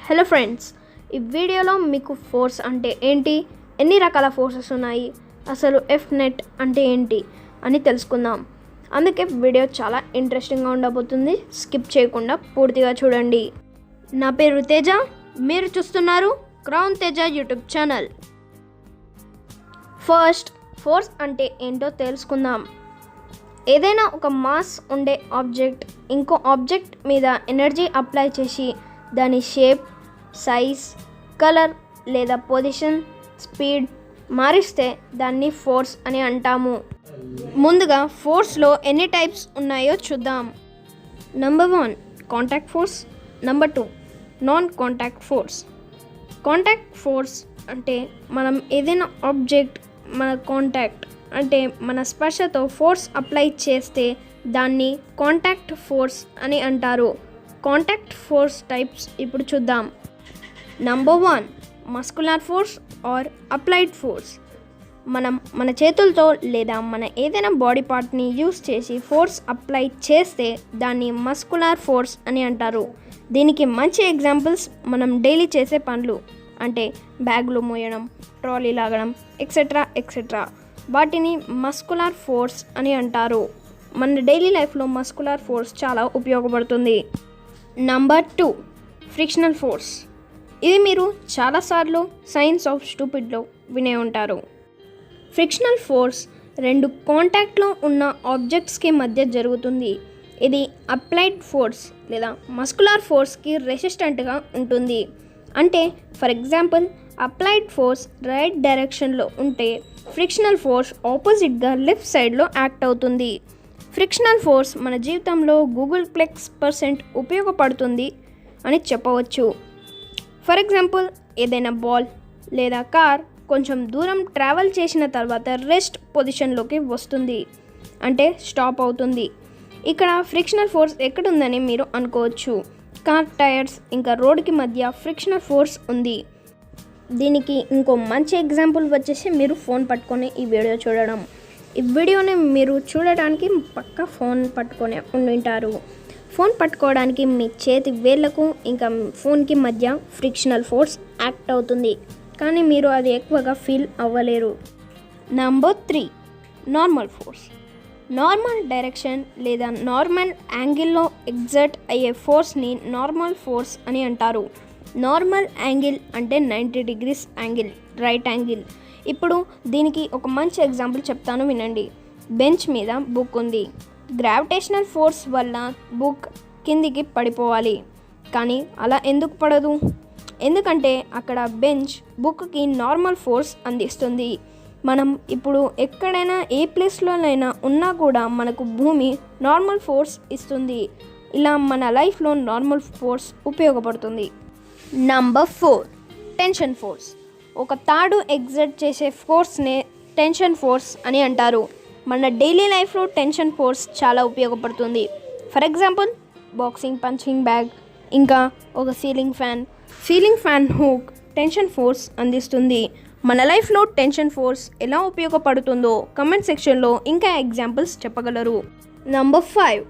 Hello friends, ఈ వీడియోలో మీకు ఫోర్స్ అంటే ఏంటి, ఎన్ని రకాల ఫోర్సెస్ ఉన్నాయి, అసలు ఎఫ్ నెట్ అంటే ఏంటి అని తెలుసుకుందాం. అందుకే వీడియో చాలా ఇంట్రెస్టింగ్గా ఉండబోతుంది. స్కిప్ చేయకుండా పూర్తిగా చూడండి. నా పేరు తేజ, మీరు చూస్తున్నారు crown Teja YouTube channel. First, force అంటే ఏంటో తెలుసుకుందాం. ఏదైనా ఒక మాస్ ఉండే ఆబ్జెక్ట్ ఇంకో ఆబ్జెక్ట్ మీద ఎనర్జీ అప్లై చేసి దాని షేప్, సైజ్, కలర్ లేదా పొజిషన్, స్పీడ్ మారిస్తే దాన్ని ఫోర్స్ అని అంటాము. ముందుగా ఫోర్స్లో ఎన్ని టైప్స్ ఉన్నాయో చూద్దాం. Number 1 contact force, number 2 non contact force. Contact force అంటే మనం ఏదైనా ఆబ్జెక్ట్ మన కాంటాక్ట్ అంటే మన స్పర్శతో ఫోర్స్ అప్లై చేస్తే దాన్ని కాంటాక్ట్ ఫోర్స్ అని అంటారు. కాంటాక్ట్ ఫోర్స్ టైప్స్ ఇప్పుడు చూద్దాం. Number 1 muscular force or applied force. మనం మన చేతులతో లేదా మన ఏదైనా బాడీ పార్ట్ని యూస్ చేసి ఫోర్స్ అప్లై చేస్తే దాన్ని మస్కులర్ ఫోర్స్ అని అంటారు. దీనికి మంచి ఎగ్జాంపుల్స్ మనం డైలీ చేసే పనులు, అంటే బ్యాగులు మోయడం, ట్రాలీ లాగడం, ఎక్సెట్రా వాటిని మస్కులర్ ఫోర్స్ అని అంటారు. మన డైలీ లైఫ్లో మస్కులర్ ఫోర్స్ చాలా ఉపయోగపడుతుంది. Number 2 frictional force. ఇది మీరు చాలాసార్లు సైన్స్ ఆఫ్ స్టూపిడ్లో వినే ఉంటారు. ఫ్రిక్షనల్ ఫోర్స్ రెండు కాంటాక్ట్లో ఉన్న ఆబ్జెక్ట్స్కి మధ్య జరుగుతుంది. ఇది అప్లైడ్ ఫోర్స్ లేదా మస్కులర్ ఫోర్స్కి రెసిస్టెంట్గా ఉంటుంది. అంటే for example, applied force right డైరెక్షన్లో ఉంటే ఫ్రిక్షనల్ ఫోర్స్ ఆపోజిట్గా లెఫ్ట్ సైడ్లో యాక్ట్ అవుతుంది. ఫ్రిక్షనల్ ఫోర్స్ మన జీవితంలో Googleplex% ఉపయోగపడుతుంది అని చెప్పవచ్చు. ఫర్ ఎగ్జాంపుల్, ఏదైనా బాల్ లేదా కార్ కొంచెం దూరం ట్రావెల్ చేసిన తర్వాత రెస్ట్ పొజిషన్లోకి వస్తుంది, అంటే స్టాప్ అవుతుంది. ఇక్కడ ఫ్రిక్షనల్ ఫోర్స్ ఎక్కడుందని మీరు అనుకోవచ్చు. కార్ టైర్స్ ఇంకా రోడ్కి మధ్య ఫ్రిక్షనల్ ఫోర్స్ ఉంది. దీనికి ఇంకో మంచి ఎగ్జాంపుల్ వచ్చేసి మీరు ఫోన్ పట్టుకొని ఈ వీడియో చూడడం. ఈ వీడియోని మీరు చూడడానికి పక్కా ఫోన్ పట్టుకొని ఉండింటారు. ఫోన్ పట్టుకోవడానికి మీ చేతి వేళ్లకు ఇంకా ఫోన్కి మధ్య ఫ్రిక్షనల్ ఫోర్స్ యాక్ట్ అవుతుంది, కానీ మీరు అది ఎక్కువగా ఫీల్ అవ్వలేరు. Number 3 normal force. Normal direction లేదా నార్మల్ యాంగిల్లో ఎగ్జర్ట్ అయ్యే ఫోర్స్ని నార్మల్ ఫోర్స్ అని అంటారు. నార్మల్ యాంగిల్ అంటే 90 degrees యాంగిల్, రైట్ యాంగిల్. ఇప్పుడు దీనికి ఒక మంచి ఎగ్జాంపుల్ చెప్తాను, వినండి. బెంచ్ మీద బుక్ ఉంది. గ్రావిటేషనల్ ఫోర్స్ వల్ల బుక్ కిందికి పడిపోవాలి, కానీ అలా ఎందుకు పడదు? ఎందుకంటే అక్కడ బెంచ్ బుక్కి నార్మల్ ఫోర్స్ అందిస్తుంది. మనం ఇప్పుడు ఎక్కడైనా ఏ ప్లేస్లోనైనా ఉన్నా కూడా మనకు భూమి నార్మల్ ఫోర్స్ ఇస్తుంది. ఇలా మన లైఫ్లో నార్మల్ ఫోర్స్ ఉపయోగపడుతుంది. Number 4 tension force. ఒక తాడు ఎగ్జర్ట్ చేసే ఫోర్స్నే టెన్షన్ ఫోర్స్ అని అంటారు. మన డైలీ లైఫ్లో టెన్షన్ ఫోర్స్ చాలా ఉపయోగపడుతుంది. For example, boxing, punching bag, ఇంకా ఒక ceiling fan hook tension force అందిస్తుంది. మన లైఫ్లో టెన్షన్ ఫోర్స్ ఎలా ఉపయోగపడుతుందో కమెంట్ సెక్షన్లో ఇంకా ఎగ్జాంపుల్స్ చెప్పగలరు. Number 5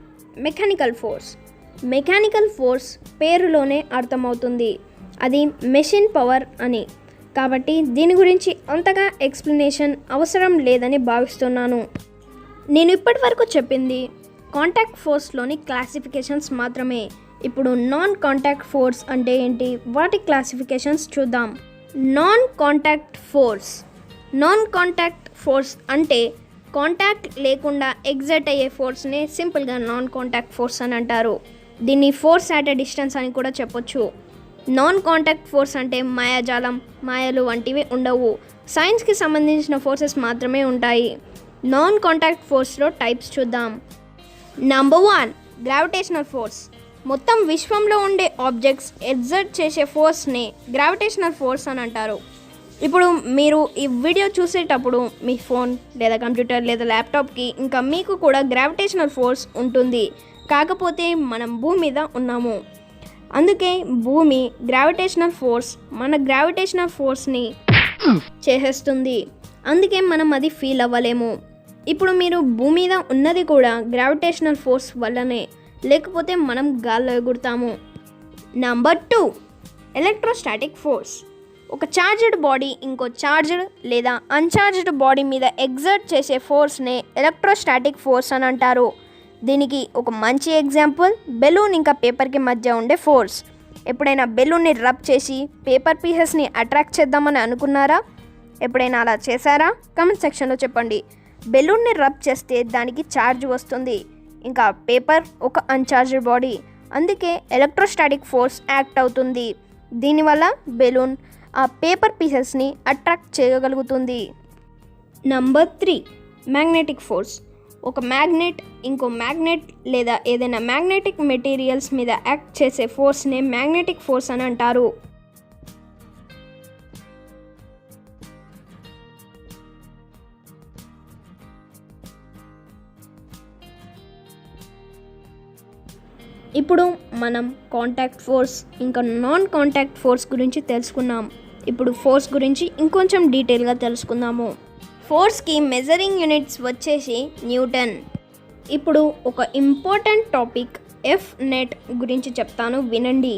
mechanical force. Mechanical force పేరులోనే అర్థమవుతుంది, అది మెషిన్ పవర్ అని. కాబట్టి దీని గురించి అంతగా ఎక్స్ప్లెనేషన్ అవసరం లేదని భావిస్తున్నాను. నేను ఇప్పటి వరకు చెప్పింది కాంటాక్ట్ ఫోర్స్లోని క్లాసిఫికేషన్స్ మాత్రమే. ఇప్పుడు నాన్ కాంటాక్ట్ ఫోర్స్ అంటే ఏంటి, వాటి క్లాసిఫికేషన్స్ చూద్దాం. నాన్ కాంటాక్ట్ ఫోర్స్ అంటే కాంటాక్ట్ లేకుండా ఎగ్జర్ట్ అయ్యే ఫోర్స్నే సింపుల్గా నాన్ కాంటాక్ట్ ఫోర్స్ అని అంటారు. దీన్ని ఫోర్స్ అట్ ఎ డిస్టెన్స్ అని కూడా చెప్పొచ్చు. నాన్ కాంటాక్ట్ ఫోర్స్ అంటే మాయాజాలం, మాయలు వంటివి ఉండవు. సైన్స్కి సంబంధించిన ఫోర్సెస్ మాత్రమే ఉంటాయి. నాన్ కాంటాక్ట్ ఫోర్స్లో టైప్స్ చూద్దాం. Number 1 gravitational force. మొత్తం విశ్వంలో ఉండే ఆబ్జెక్ట్స్ ఎగ్జర్ట్ చేసే ఫోర్స్ని గ్రావిటేషనల్ ఫోర్స్ అని అంటారు. ఇప్పుడు మీరు ఈ వీడియో చూసేటప్పుడు మీ ఫోన్ లేదా కంప్యూటర్ లేదా ల్యాప్టాప్కి ఇంకా మీకు కూడా గ్రావిటేషనల్ ఫోర్స్ ఉంటుంది. కాకపోతే మనం భూమి మీద ఉన్నాము, అందుకే భూమి గ్రావిటేషనల్ ఫోర్స్ మన గ్రావిటేషనల్ ఫోర్స్ని చేసేస్తుంది, అందుకే మనం అది ఫీల్ అవ్వలేము. ఇప్పుడు మీరు భూమి మీద ఉన్నది కూడా గ్రావిటేషనల్ ఫోర్స్ వల్లనే, లేకపోతే మనం గాల్లో ఎగురుతాము. నెంబర్ 2 ఎలక్ట్రోస్టాటిక్ ఫోర్స్ ఒక ఛార్జ్డ్ బాడీ ఇంకో ఛార్జ్డ్ లేదా అన్ఛార్జ్డ్ బాడీ మీద ఎగ్జర్ట్ చేసే ఫోర్స్నే ఎలక్ట్రోస్టాటిక్ ఫోర్స్ అని అంటారు. దీనికి ఒక మంచి ఎగ్జాంపుల్ బెలూన్ ఇంకా పేపర్కి మధ్య ఉండే ఫోర్స్. ఎప్పుడైనా బెలూన్ని రబ్ చేసి పేపర్ పీసెస్ని అట్రాక్ట్ చేద్దామని అనుకున్నారా? ఎప్పుడైనా అలా చేశారా? కామెంట్ సెక్షన్లో చెప్పండి. బెలూన్ని రబ్ చేస్తే దానికి ఛార్జ్ వస్తుంది, ఇంకా పేపర్ ఒక అన్ఛార్జ్డ్ బాడీ, అందుకే ఎలక్ట్రోస్టాటిక్ ఫోర్స్ యాక్ట్ అవుతుంది. దీనివల్ల బెలూన్ ఆ పేపర్ పీసెస్ని అట్రాక్ట్ చేయగలుగుతుంది. Number 3 magnetic force. ఒక మ్యాగ్నెట్ ఇంకో మ్యాగ్నెట్ లేదా ఏదైనా మ్యాగ్నెటిక్ మెటీరియల్స్ మీద యాక్ట్ చేసే ఫోర్స్నే మ్యాగ్నెటిక్ ఫోర్స్ అని అంటారు. ఇప్పుడు మనం కాంటాక్ట్ ఫోర్స్ ఇంకా నాన్ కాంటాక్ట్ ఫోర్స్ గురించి తెలుసుకున్నాం. ఇప్పుడు ఫోర్స్ గురించి ఇంకొంచెం డీటెయిల్గా తెలుసుకుందాము. ఫోర్స్కి మెజరింగ్ యూనిట్స్ వచ్చేసి న్యూటన్. ఇప్పుడు ఒక ఇంపార్టెంట్ టాపిక్ ఎఫ్ నెట్ గురించి చెప్తాను, వినండి.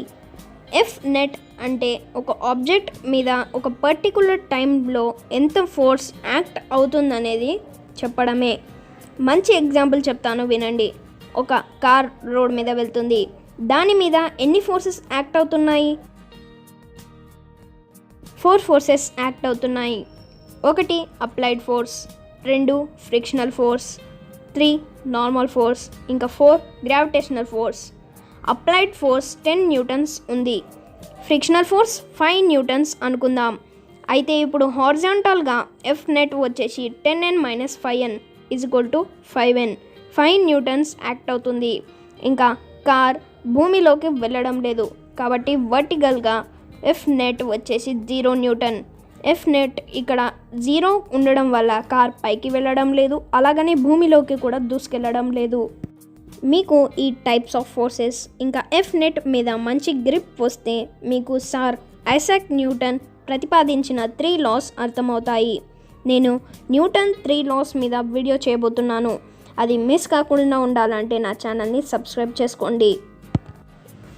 ఎఫ్ నెట్ అంటే ఒక ఆబ్జెక్ట్ మీద ఒక పర్టికులర్ టైంలో ఎంత ఫోర్స్ యాక్ట్ అవుతుందనేది చెప్పడమే. మంచి ఎగ్జాంపుల్ చెప్తాను, వినండి. ఒక కార్ రోడ్ మీద వెళ్తుంది. దాని మీద ఎన్ని ఫోర్సెస్ యాక్ట్ అవుతున్నాయి? 4 ఫోర్సెస్ యాక్ట్ అవుతున్నాయి. 1 applied force, 2 frictional force, 3 normal force, ఇంకా 4 gravitational force. Applied force 10 newtons ఉంది, ఫ్రిక్షనల్ ఫోర్స్ 5 న్యూటన్స్ అనుకుందాం. అయితే ఇప్పుడు హారిజాంటల్గా ఎఫ్ నెట్ వచ్చేసి 10n - 5n = 5n, 5 Newton's act అవుతుంది. ఇంకా కార్ భూమిలోకి వెళ్ళడం లేదు కాబట్టి వర్టికల్గా ఎఫ్ నెట్ వచ్చేసి 0 న్యూటన్. ఎఫ్ నెట్ ఇక్కడ 0 ఉండడం వల్ల కార్ పైకి వెళ్ళడం లేదు, అలాగనే భూమిలోకి కూడా దూసుకెళ్ళడం లేదు. మీకు ఈ టైప్స్ ఆఫ్ ఫోర్సెస్ ఇంకా ఎఫ్ నెట్ మీద మంచి గ్రిప్ వస్తే మీకు సార్ ఐసాక్ న్యూటన్ ప్రతిపాదించిన 3 లాస్ అర్థమవుతాయి. నేను న్యూటన్ 3 లాస్ మీద వీడియో చేయబోతున్నాను. అది మిస్ కాకుండా ఉండాలంటే నా ఛానల్ని సబ్స్క్రైబ్ చేసుకోండి.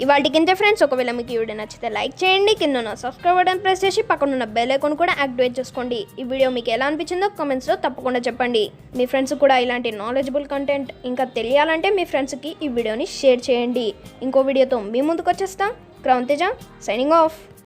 ఇవాళకి ఇంతే ఫ్రెండ్స్. ఒకవేళ మీకు ఈ వీడియో నచ్చితే లైక్ చేయండి, కింద ఉన్న సబ్స్క్రైబ్ బటన్ ప్రెస్ చేసి పక్కన ఉన్న బెల్ ఐకాన్ కూడా యాక్టివేట్ చేసుకోండి. ఈ వీడియో మీకు ఎలా అనిపించిందో కామెంట్స్లో తప్పకుండా చెప్పండి. మీ ఫ్రెండ్స్ కూడా ఇలాంటి నాలెడ్జబుల్ కంటెంట్ ఇంకా తెలియాలంటే మీ ఫ్రెండ్స్కి ఈ వీడియోని షేర్ చేయండి. ఇంకో వీడియోతో మీ ముందుకు వచ్చేస్తా. Crown Teja signing off.